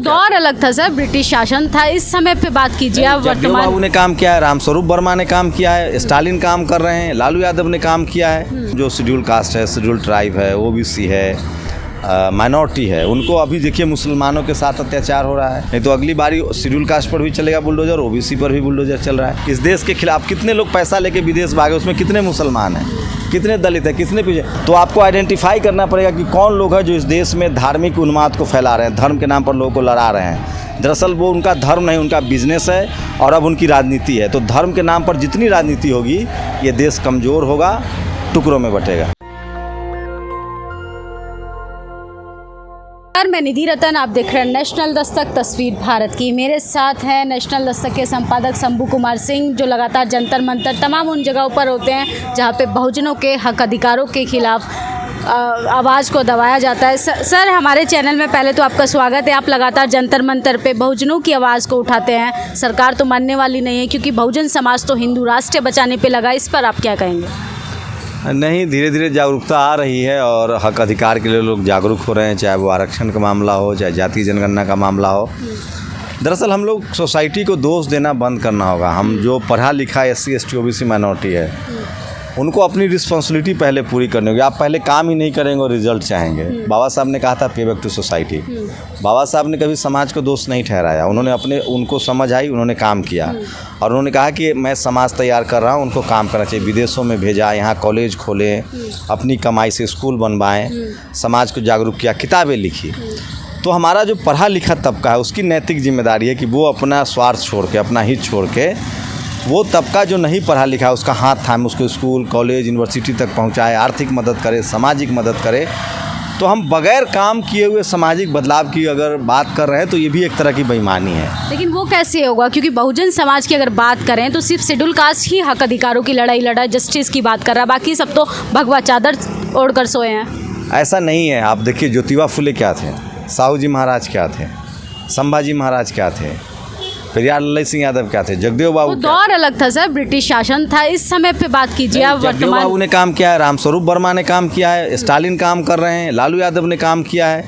दौर अलग था सर, ब्रिटिश शासन था, इस समय पे बात कीजिए आप। जगदेव बाबू ने काम किया है, रामस्वरूप वर्मा ने काम किया है, स्टालिन काम कर रहे हैं, लालू यादव ने काम किया है। जो शेड्यूल कास्ट है, शेड्यूल ट्राइब है, ओबीसी है, माइनॉरिटी है, उनको अभी देखिए मुसलमानों के साथ अत्याचार हो रहा है। नहीं तो अगली बारी शेड्यूल कास्ट पर भी चलेगा बुलडोजर, ओबीसी पर भी बुलडोजर चल रहा है। इस देश के खिलाफ कितने लोग पैसा लेके विदेश भागे, उसमें कितने मुसलमान हैं, कितने दलित हैं, कितने पीछे। तो आपको आइडेंटिफाई करना पड़ेगा कि कौन लोग हैं जो इस देश में धार्मिक उन्माद को फैला रहे हैं, धर्म के नाम पर लोगों को लड़ा रहे हैं। दरअसल वो उनका धर्म नहीं, उनका बिजनेस है और अब उनकी राजनीति है। तो धर्म के नाम पर जितनी राजनीति होगी, ये देश कमज़ोर होगा, टुकड़ों में बटेगा। मैं निधि रतन, आप देख रहे हैं नेशनल दस्तक, तस्वीर भारत की। मेरे साथ हैं नेशनल दस्तक के संपादक शंभू कुमार सिंह, जो लगातार जंतर मंतर तमाम उन जगहों पर होते हैं जहां पे बहुजनों के हक अधिकारों के खिलाफ आवाज़ को दबाया जाता है। सर, हमारे चैनल में पहले तो आपका स्वागत है। आप लगातार जंतर मंतर पे बहुजनों की आवाज़ को उठाते हैं। सरकार तो मानने वाली नहीं है, क्योंकि बहुजन समाज तो हिंदू राष्ट्र बचाने पे लगा। इस पर आप क्या कहेंगे? नहीं, धीरे धीरे जागरूकता आ रही है और हक अधिकार के लिए लोग जागरूक हो रहे हैं, चाहे वो आरक्षण का मामला हो, चाहे जाति जनगणना का मामला हो। दरअसल हम लोग सोसाइटी को दोष देना बंद करना होगा। हम जो पढ़ा लिखा SC ST OBC माइनॉरिटी है, उनको अपनी रिस्पॉन्सिबिलिटी पहले पूरी करनी होगी। आप पहले काम ही नहीं करेंगे और रिजल्ट चाहेंगे। बाबा साहब ने कहा था पे बैक टू सोसाइटी। बाबा साहब ने कभी समाज को दोष नहीं ठहराया। उन्होंने उनको समझ आई, उन्होंने काम किया और उन्होंने कहा कि मैं समाज तैयार कर रहा हूँ, उनको काम करना चाहिए। विदेशों में भेजा, यहाँ कॉलेज खोले, अपनी कमाई से स्कूल बनवाएं, समाज को जागरूक किया, किताबें लिखी। तो हमारा जो पढ़ा लिखा तबका है, उसकी नैतिक जिम्मेदारी है कि वो अपना स्वार्थ छोड़ के, अपना हित छोड़ के, वो तबका जो नहीं पढ़ा लिखा है उसका हाथ थामे, उसको स्कूल, कॉलेज, यूनिवर्सिटी तक पहुंचाए, आर्थिक मदद करे, सामाजिक मदद करे। तो हम बगैर काम किए हुए सामाजिक बदलाव की अगर बात कर रहे हैं तो ये भी एक तरह की बेईमानी है। लेकिन वो कैसे होगा? क्योंकि बहुजन समाज की अगर बात करें तो सिर्फ शेड्यूल कास्ट ही हक अधिकारों की लड़ाई लड़ा, जस्टिस की बात कर रहा है, बाकी सब तो भगवा चादर ओढ़ कर सोए हैं। ऐसा नहीं है। आप देखिए, ज्योतिबा फुले क्या थे, साहू जी महाराज क्या थे, संभाजी महाराज क्या थे, पेरियार लल्लई सिंह यादव क्या थे, जगदेव बाबू। दौर अलग था सर, ब्रिटिश शासन था, इस समय पे बात कीजिए आप। जगदेव बाबू ने काम किया है, रामस्वरूप वर्मा ने काम किया है, स्टालिन काम कर रहे हैं, लालू यादव ने काम किया है।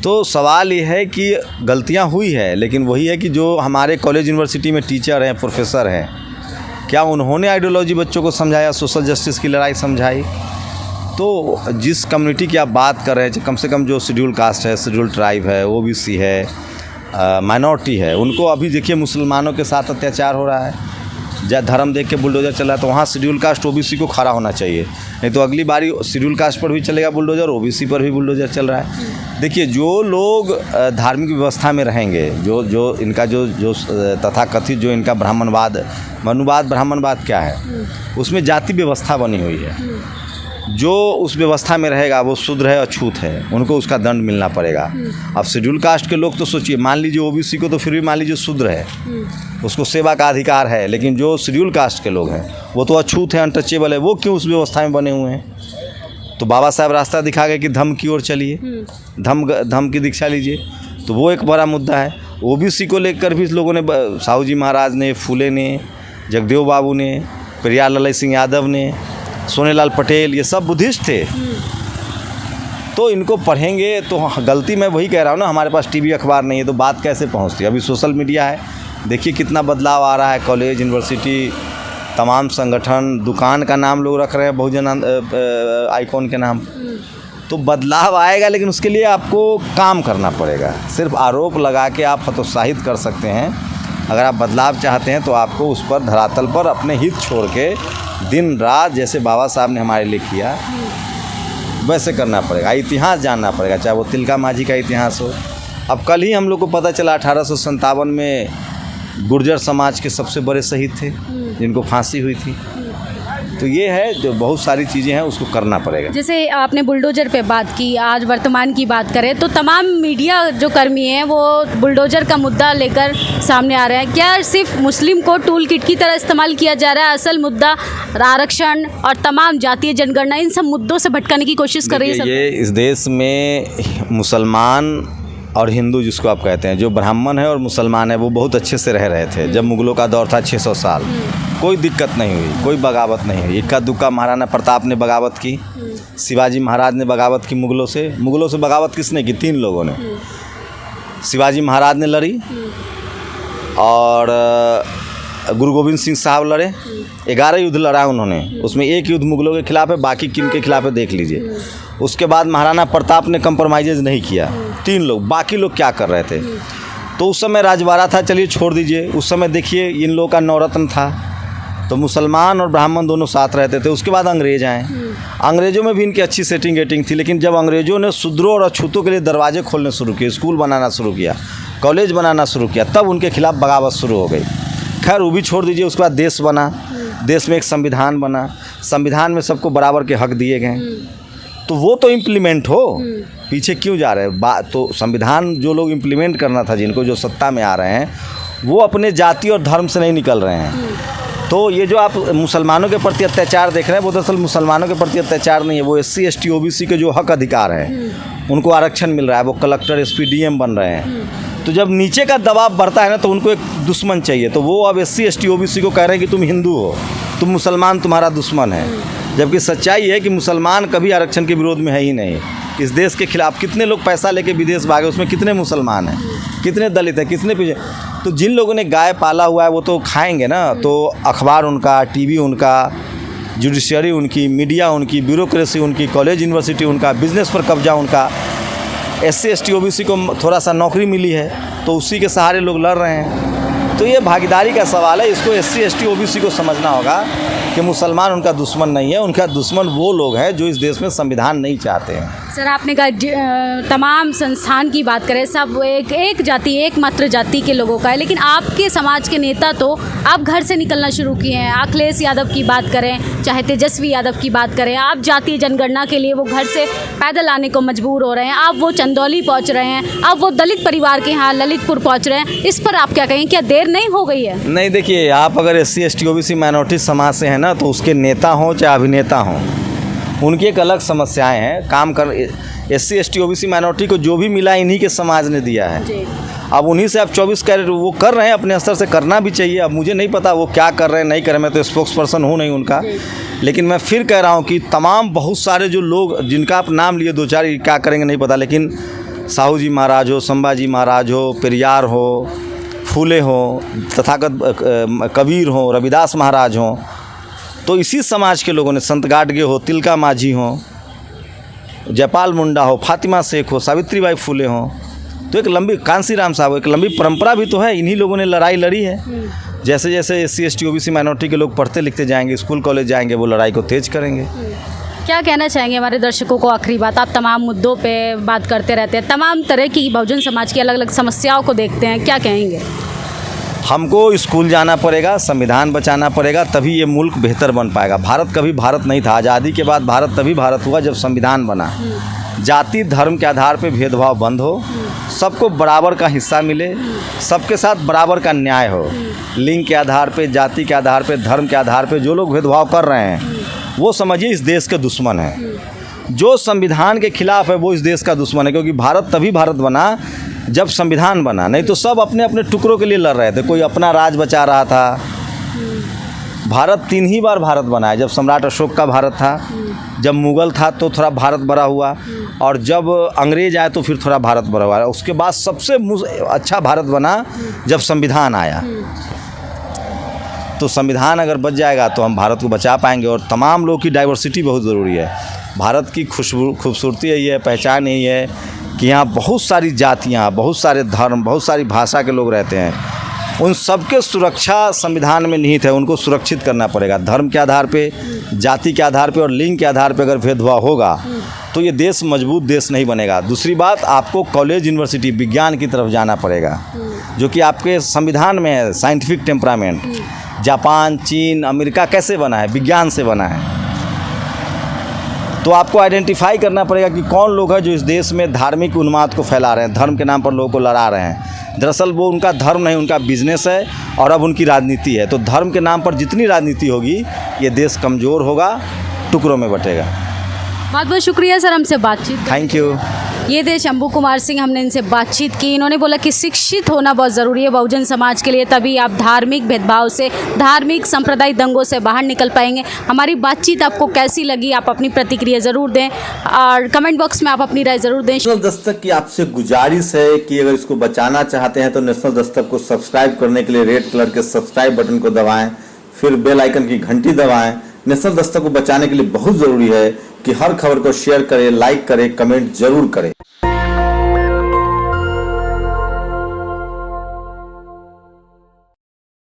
तो सवाल ये है कि गलतियां हुई है, लेकिन वही है कि जो हमारे कॉलेज यूनिवर्सिटी में टीचर हैं, प्रोफेसर हैं, क्या उन्होंने आइडियोलॉजी बच्चों को समझाया, सोशल जस्टिस की लड़ाई समझाई? तो जिस कम्युनिटी की आप बात कर रहे हैं, कम से कम जो शेड्यूल कास्ट है, शेड्यूल ट्राइब है, OBC है, माइनॉरिटी है, उनको अभी देखिए मुसलमानों के साथ अत्याचार हो रहा है। जब धर्म देख के बुलडोजर चल रहा है, तो वहाँ शेड्यूल कास्ट OBC को खड़ा होना चाहिए। नहीं तो अगली बारी शेड्यूल कास्ट पर भी चलेगा बुलडोजर, OBC पर भी बुलडोजर चल रहा है। देखिए, जो लोग धार्मिक व्यवस्था में रहेंगे, जो इनका जो तथाकथित जो इनका ब्राह्मणवाद, मनुवाद, ब्राह्मणवाद क्या है, उसमें जाति व्यवस्था बनी हुई है। जो उस व्यवस्था में रहेगा वो शूद्र है, अछूत है, उनको उसका दंड मिलना पड़ेगा। अब शेड्यूल कास्ट के लोग तो सोचिए, मान लीजिए OBC को तो फिर भी मान लीजिए शूद्र है, उसको सेवा का अधिकार है, लेकिन जो शेड्यूल कास्ट के लोग हैं वो तो अछूत है, अनटचेबल है, वो क्यों उस व्यवस्था में बने हुए हैं? तो बाबा साहब रास्ता दिखा गए कि धम्म की ओर चलिए, धम्म की दीक्षा लीजिए। तो वो एक बड़ा मुद्दा है। OBC को लेकर भी लोगों ने, साहू जी महाराज ने, फूले ने, जगदेव बाबू ने, पेरियार लल्लई सिंह यादव ने, सोनेलाल पटेल, ये सब बुद्धिस्ट थे। तो इनको पढ़ेंगे तो गलती मैं वही कह रहा हूँ ना, हमारे पास TV अखबार नहीं है तो बात कैसे पहुँचती है? अभी सोशल मीडिया है, देखिए कितना बदलाव आ रहा है। कॉलेज, यूनिवर्सिटी, तमाम संगठन, दुकान का नाम लोग रख रहे हैं बहुजन आइकॉन के नाम। तो बदलाव आएगा, लेकिन उसके लिए आपको काम करना पड़ेगा। सिर्फ आरोप लगा के आप हतोत्साहित कर सकते हैं। अगर आप बदलाव चाहते हैं तो आपको उस पर धरातल पर अपने हित छोड़ के दिन रात, जैसे बाबा साहब ने हमारे लिए किया, वैसे करना पड़ेगा। इतिहास जानना पड़ेगा, चाहे वो तिलका माझी का इतिहास हो। अब कल ही हम लोग को पता चला 1857 में गुर्जर समाज के सबसे बड़े शहीद थे जिनको फांसी हुई थी। तो ये है, जो बहुत सारी चीज़ें हैं उसको करना पड़ेगा। जैसे आपने बुलडोजर पे बात की, आज वर्तमान की बात करें तो तमाम मीडिया जो कर्मी हैं वो बुलडोजर का मुद्दा लेकर सामने आ रहे हैं। क्या सिर्फ मुस्लिम को टूल किट की तरह इस्तेमाल किया जा रहा है? असल मुद्दा आरक्षण और तमाम जातीय जनगणना, इन सब मुद्दों से भटकाने की कोशिश कर रही है। ये इस देश में मुसलमान और हिंदू, जिसको आप कहते हैं, जो ब्राह्मण है और मुसलमान है, वो बहुत अच्छे से रह रहे थे। जब मुगलों का दौर था 600 साल, कोई दिक्कत नहीं हुई, कोई बगावत नहीं हुई। इक्का दुक्का महाराणा प्रताप ने बगावत की, शिवाजी महाराज ने बगावत की मुगलों से। बगावत किसने की? 3 लोगों ने। शिवाजी महाराज ने लड़ी और गुरु गोविंद सिंह साहब लड़े। 11 युद्ध लड़ा उन्होंने, उसमें एक युद्ध मुगलों के खिलाफ है, बाकी किन के खिलाफ है देख लीजिए। उसके बाद महाराणा प्रताप ने कंप्रोमाइज़ नहीं किया, 3 लोग, बाकी लोग क्या कर रहे थे। तो उस समय राजवाड़ा था, चलिए छोड़ दीजिए। उस समय देखिए इन लोगों का नवरत्न था, तो मुसलमान और ब्राह्मण दोनों साथ रहते थे। उसके बाद अंग्रेज आए, अंग्रेज़ों में भी इनकी अच्छी सेटिंग वेटिंग थी, लेकिन जब अंग्रेज़ों ने शूद्रों और अछूतों के लिए दरवाजे खोलने शुरू किए, स्कूल बनाना शुरू किया, कॉलेज बनाना शुरू किया, तब उनके खिलाफ बगावत शुरू हो गई। खैर वो भी छोड़ दीजिए। उसके बाद देश बना, देश में एक संविधान बना, संविधान में सबको बराबर के हक दिए गए, तो वो तो इम्प्लीमेंट हो, पीछे क्यों जा रहे हैं। तो संविधान जो लोग इम्प्लीमेंट करना था, जिनको जो सत्ता में आ रहे हैं, वो अपने जाति और धर्म से नहीं निकल रहे हैं। तो ये जो आप मुसलमानों के प्रति अत्याचार देख रहे हैं, वो दरअसल मुसलमानों के प्रति अत्याचार नहीं है, वो SC ST OBC के जो हक अधिकार हैं उनको आरक्षण मिल रहा है, वो कलेक्टर SP DM बन रहे हैं। तो जब नीचे का दबाव बढ़ता है ना, तो उनको एक दुश्मन चाहिए। तो वो अब SC ST OBC को कह रहे हैं कि तुम हिंदू हो, तुम मुसलमान तुम्हारा दुश्मन है, जबकि सच्चाई है कि मुसलमान कभी आरक्षण के विरोध में है ही नहीं। इस देश के खिलाफ कितने लोग पैसा लेके विदेश भागे, उसमें कितने मुसलमान हैं, कितने दलित हैं, कितने पीछे। तो जिन लोगों ने गाय पाला हुआ है वो तो खाएंगे ना। तो अखबार उनका, TV उनका, जुडिशरी उनकी, मीडिया उनकी, ब्यूरोक्रेसी उनकी, कॉलेज यूनिवर्सिटी उनका, बिजनेस पर कब्जा उनका। SC ST OBC को थोड़ा सा नौकरी मिली है, तो उसी के सहारे लोग लड़ रहे हैं। तो ये भागीदारी का सवाल है, इसको SC ST OBC को समझना होगा कि मुसलमान उनका दुश्मन नहीं है, उनका दुश्मन वो लोग हैं जो इस देश में संविधान नहीं चाहते हैं। सर आपने कहा तमाम संस्थान की बात करें, सब एक जाति, एकमात्र जाति के लोगों का है, लेकिन आपके समाज के नेता तो आप घर से निकलना शुरू किए हैं। अखिलेश यादव की बात करें, चाहे तेजस्वी यादव की बात करें, आप जातीय जनगणना के लिए वो घर से पैदल आने को मजबूर हो रहे हैं। आप वो चंदौली पहुँच रहे हैं, अब वो दलित परिवार के यहाँ ललितपुर पहुँच रहे हैं। इस पर आप क्या कहें, क्या देर नहीं हो गई है? नहीं, देखिए आप अगर SC ST OBC माइनॉरिटी समाज से हैं ना, तो उसके नेता हों चाहे अभिनेता हों, उनकी एक अलग समस्याएं हैं। काम कर SC ST OBC माइनॉरिटी को जो भी मिला इन्हीं के समाज ने दिया है। अब उन्हीं से आप 24 कैरेट वो कर रहे हैं, अपने स्तर से करना भी चाहिए। अब मुझे नहीं पता वो क्या कर रहे हैं नहीं कर रहे, मैं तो स्पोक्स पर्सन हूँ नहीं उनका, लेकिन मैं फिर कह रहा हूँ कि तमाम बहुत सारे जो लोग जिनका आप नाम लिए 2-4 क्या करेंगे नहीं पता, लेकिन साहू जी महाराज हो, संभाजी महाराज हो, पेरियार हो, फूले हो, तथागत कबीर हो, रविदास महाराज हो, तो इसी समाज के लोगों ने, संत गाडगे हो, तिलका माझी हो, जयपाल मुंडा हो, फातिमा शेख हो, सावित्रीबाई फूले हो, तो एक लंबी, कांसीराम साहब हो, एक लंबी परंपरा भी तो है। इन्हीं लोगों ने लड़ाई लड़ी है। जैसे जैसे SC ST OBC माइनॉरिटी के लोग पढ़ते लिखते जाएंगे, स्कूल कॉलेज जाएंगे, वो लड़ाई को तेज करेंगे। क्या कहना चाहेंगे हमारे दर्शकों को? आखिरी बात, आप तमाम मुद्दों पे बात करते रहते हैं, तमाम तरह की बहुजन समाज की अलग अलग समस्याओं को देखते हैं, क्या कहेंगे? हमको स्कूल जाना पड़ेगा, संविधान बचाना पड़ेगा, तभी ये मुल्क बेहतर बन पाएगा। भारत कभी भारत नहीं था। आज़ादी के बाद भारत तभी भारत हुआ जब संविधान बना। जाति धर्म के आधार पे भेदभाव बंद हो, सबको बराबर का हिस्सा मिले, सबके साथ बराबर का न्याय हो। लिंग के आधार पे, जाति के आधार पे, धर्म के आधार पे जो लोग भेदभाव कर रहे हैं वो समझिए इस देश के दुश्मन हैं। जो संविधान के खिलाफ है वो इस देश का दुश्मन है, क्योंकि भारत तभी भारत बना जब संविधान बना, नहीं तो सब अपने अपने टुकड़ों के लिए लड़ रहे थे। कोई अपना राज बचा रहा था। भारत 3 ही बार भारत बना है। जब सम्राट अशोक का भारत था, जब मुग़ल था तो थोड़ा भारत बड़ा हुआ, और जब अंग्रेज आए तो फिर थोड़ा भारत बड़ा हुआ। उसके बाद सबसे अच्छा भारत बना जब संविधान आया। तो संविधान अगर बच जाएगा तो हम भारत को बचा पाएंगे। और तमाम लोगों की डाइवर्सिटी बहुत ज़रूरी है। भारत की खूबसूरती यही है, पहचान यही है कि यहाँ बहुत सारी जातियाँ, बहुत सारे धर्म, बहुत सारी भाषा के लोग रहते हैं। उन सबके सुरक्षा संविधान में निहित है, उनको सुरक्षित करना पड़ेगा। धर्म के आधार पे, जाति के आधार पे और लिंग के आधार पे अगर भेदभाव होगा तो ये देश मजबूत देश नहीं बनेगा। दूसरी बात, आपको कॉलेज यूनिवर्सिटी विज्ञान की तरफ जाना पड़ेगा, जो कि आपके संविधान में है। साइंटिफिक टेम्परामेंट जापान, चीन, अमेरिका कैसे बना है? विज्ञान से बना है। तो आपको आइडेंटिफाई करना पड़ेगा कि कौन लोग हैं जो इस देश में धार्मिक उन्माद को फैला रहे हैं, धर्म के नाम पर लोगों को लड़ा रहे हैं। दरअसल वो उनका धर्म नहीं, उनका बिजनेस है और अब उनकी राजनीति है। तो धर्म के नाम पर जितनी राजनीति होगी ये देश कमज़ोर होगा, टुकड़ों में बटेगा। बहुत बहुत शुक्रिया सर हमसे बातचीत। Thank you. ये थे शंभू कुमार सिंह, हमने इनसे बातचीत की। इन्होंने बोला कि शिक्षित होना बहुत ज़रूरी है बहुजन समाज के लिए, तभी आप धार्मिक भेदभाव से, धार्मिक सांप्रदायिक दंगों से बाहर निकल पाएंगे। हमारी बातचीत आपको कैसी लगी, आप अपनी प्रतिक्रिया ज़रूर दें और कमेंट बॉक्स में आप अपनी राय ज़रूर दें। नेशनल दस्तक की आपसे गुजारिश है कि अगर इसको बचाना चाहते हैं तो नेशनल दस्तक को सब्सक्राइब करने के लिए रेड कलर के सब्सक्राइब बटन को दबाएं, फिर बेल आइकन की घंटी दबाएं। नेशनल दस्तक को बचाने के लिए बहुत ज़रूरी है कि हर खबर को शेयर करें, लाइक करें, कमेंट जरूर करें।